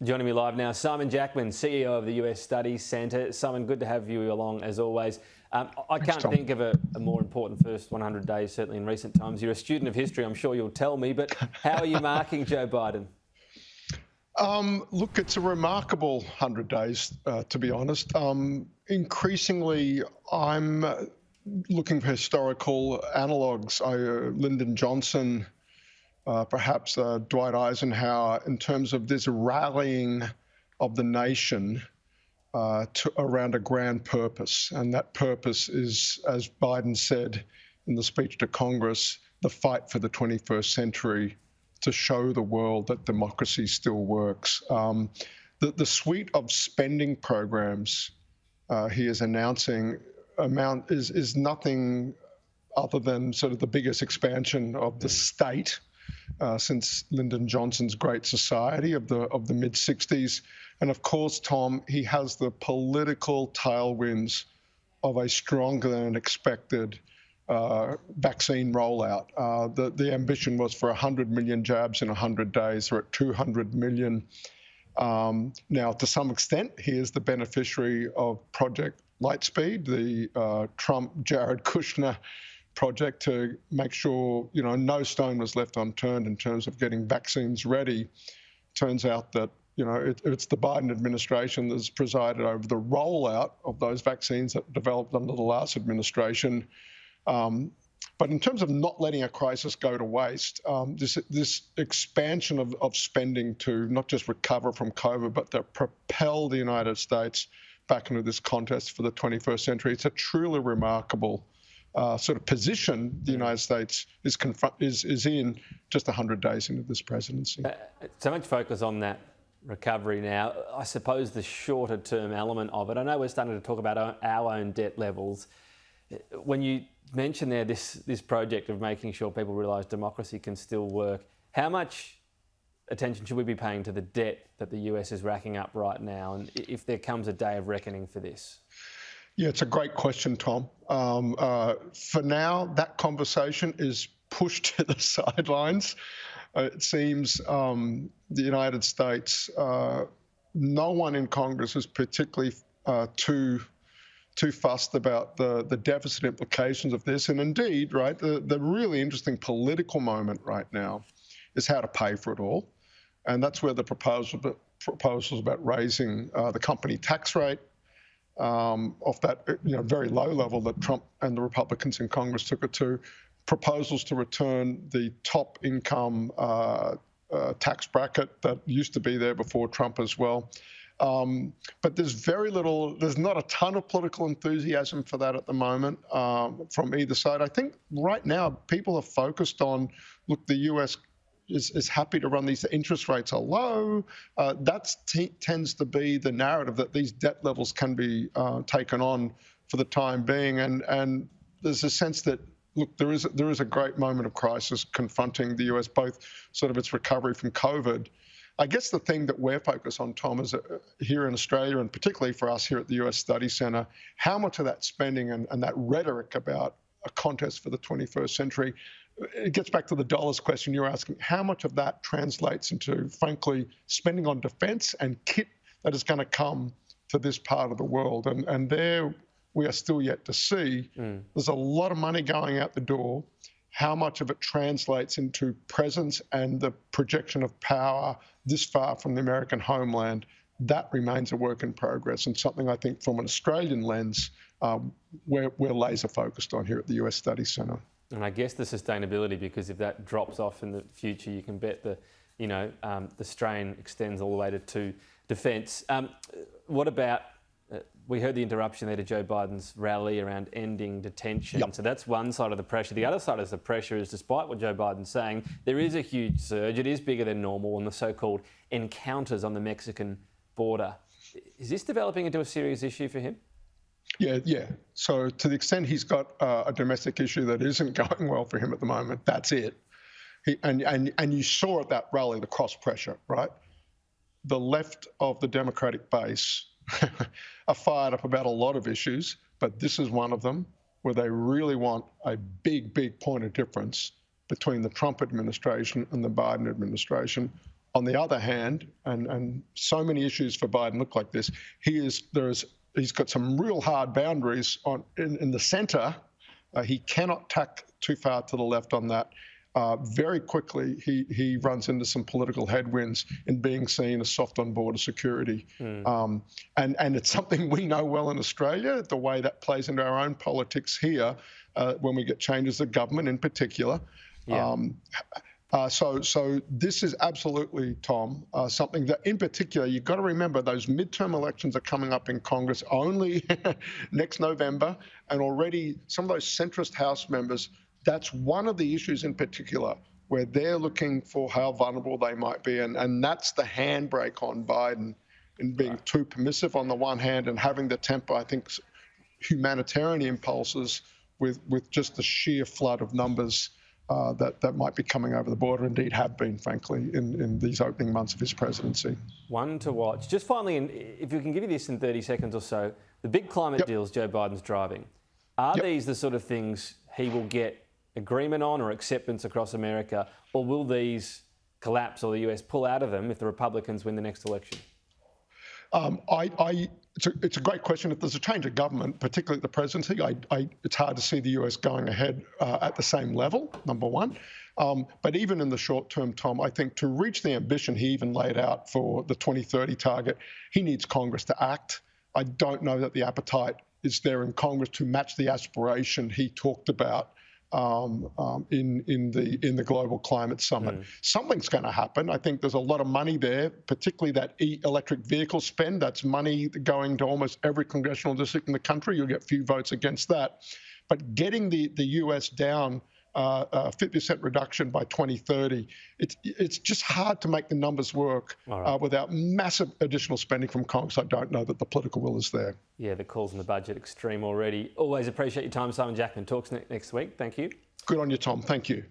Joining me live now, Simon Jackman, CEO of the US Studies Centre. Simon, good to have you along as always. I can't think of a more important first 100 days, certainly in recent times. You're a student of history, I'm sure you'll tell me, but how are you marking Joe Biden? Look, it's a remarkable 100 days, to be honest. Increasingly, I'm looking for historical analogues. Lyndon Johnson, perhaps Dwight Eisenhower, in terms of this rallying of the nation around a grand purpose. And that purpose is, as Biden said in the speech to Congress, the fight for the 21st century, to show the world that democracy still works. The suite of spending programs he is announcing is nothing other than sort of the biggest expansion of the state since Lyndon Johnson's Great Society of the mid-60s. And of course, Tom, he has the political tailwinds of a stronger than expected vaccine rollout. The ambition was for 100 million jabs in 100 days. We're at 200 million. Now, to some extent, he is the beneficiary of Project Lightspeed, the Trump-Jared Kushner project to make sure, no stone was left unturned in terms of getting vaccines ready. Turns out that, it's the Biden administration that's presided over the rollout of those vaccines that developed under the last administration. But in terms of not letting a crisis go to waste, this expansion of spending to not just recover from COVID, but to propel the United States back into this contest for the 21st century, it's a truly remarkable sort of position the United States is in just 100 days into this presidency. So much focus on that recovery now. I suppose the shorter term element of it, I know we're starting to talk about our own debt levels. When you mention there this project of making sure people realise democracy can still work, how much attention should we be paying to the debt that the US is racking up right now, and if there comes a day of reckoning for this? Yeah, it's a great question, Tom. For now, that conversation is pushed to the sidelines. It seems the United States, no one in Congress is particularly too fussed about the deficit implications of this. And indeed, right, the really interesting political moment right now is how to pay for it all. And that's where the proposals about raising the company tax rate off that very low level that Trump and the Republicans in Congress took it to, proposals to return the top income tax bracket that used to be there before Trump as well. But there's not a ton of political enthusiasm for that at the moment from either side. I think right now people are focused on, look, the US is happy to run these interest rates are low. That tends to be the narrative that these debt levels can be taken on for the time being. And there's a sense that, look, there is a great moment of crisis confronting the US, both sort of its recovery from COVID. I guess the thing that we're focused on, Tom, is here in Australia, and particularly for us here at the US Study Centre, how much of that spending and that rhetoric about a contest for the 21st century, it gets back to the dollars question you're asking, how much of that translates into, frankly, spending on defence and kit that is going to come to this part of the world. And there we are still yet to see. There's a lot of money going out the door. How much of it translates into presence and the projection of power this far from the American homeland, that remains a work in progress, and something I think from an Australian lens we're laser focused on here at the US Study Centre. And I guess the sustainability, because if that drops off in the future, you can bet the strain extends all the way to defence. What about, we heard the interruption there to Joe Biden's rally around ending detention. Yep. So that's one side of the pressure. The other side of the pressure is, despite what Joe Biden's saying, there is a huge surge. It is bigger than normal in the so-called encounters on the Mexican border. Is this developing into a serious issue for him? Yeah. So to the extent he's got a domestic issue that isn't going well for him at the moment, that's it. And you saw at that rally the cross pressure, right? The left of the Democratic base are fired up about a lot of issues, but this is one of them where they really want a big point of difference between the Trump administration and the Biden administration On the other hand, and so many issues for Biden look like this, he's got some real hard boundaries in the centre. He cannot tack too far to the left on that. Very quickly, he runs into some political headwinds in being seen as soft on border security. And it's something we know well in Australia, the way that plays into our own politics here when we get changes of government in particular. Yeah. So this is absolutely, Tom, something that in particular, you've got to remember those midterm elections are coming up in Congress only next November. And already some of those centrist House members, that's one of the issues in particular where they're looking for how vulnerable they might be. And that's the handbrake on Biden in being too permissive on the one hand and having the temper, I think, humanitarian impulses with just the sheer flood of numbers that might be coming over the border, indeed have been, frankly, in these opening months of his presidency. One to watch. Just finally, and if we can give you this in 30 seconds or so, the big climate deals Joe Biden's driving, are these the sort of things he will get agreement on or acceptance across America, or will these collapse or the US pull out of them if the Republicans win the next election? It's a great question. If there's a change of government, particularly at the presidency, it's hard to see the US going ahead at the same level, number one. But even in the short term, Tom, I think to reach the ambition he even laid out for the 2030 target, he needs Congress to act. I don't know that the appetite is there in Congress to match the aspiration he talked about in the global climate summit. Something's going to happen. I think there's a lot of money there, particularly that electric vehicle spend. That's money going to almost every congressional district in the country. You'll get few votes against that. But getting the US down 50% reduction by 2030, it's just hard to make the numbers work without massive additional spending from Congress. I don't know that the political will is there. Yeah, the calls in the budget extreme already. Always appreciate your time, Simon Jackman. Talks next week. Thank you. Good on you, Tom. Thank you.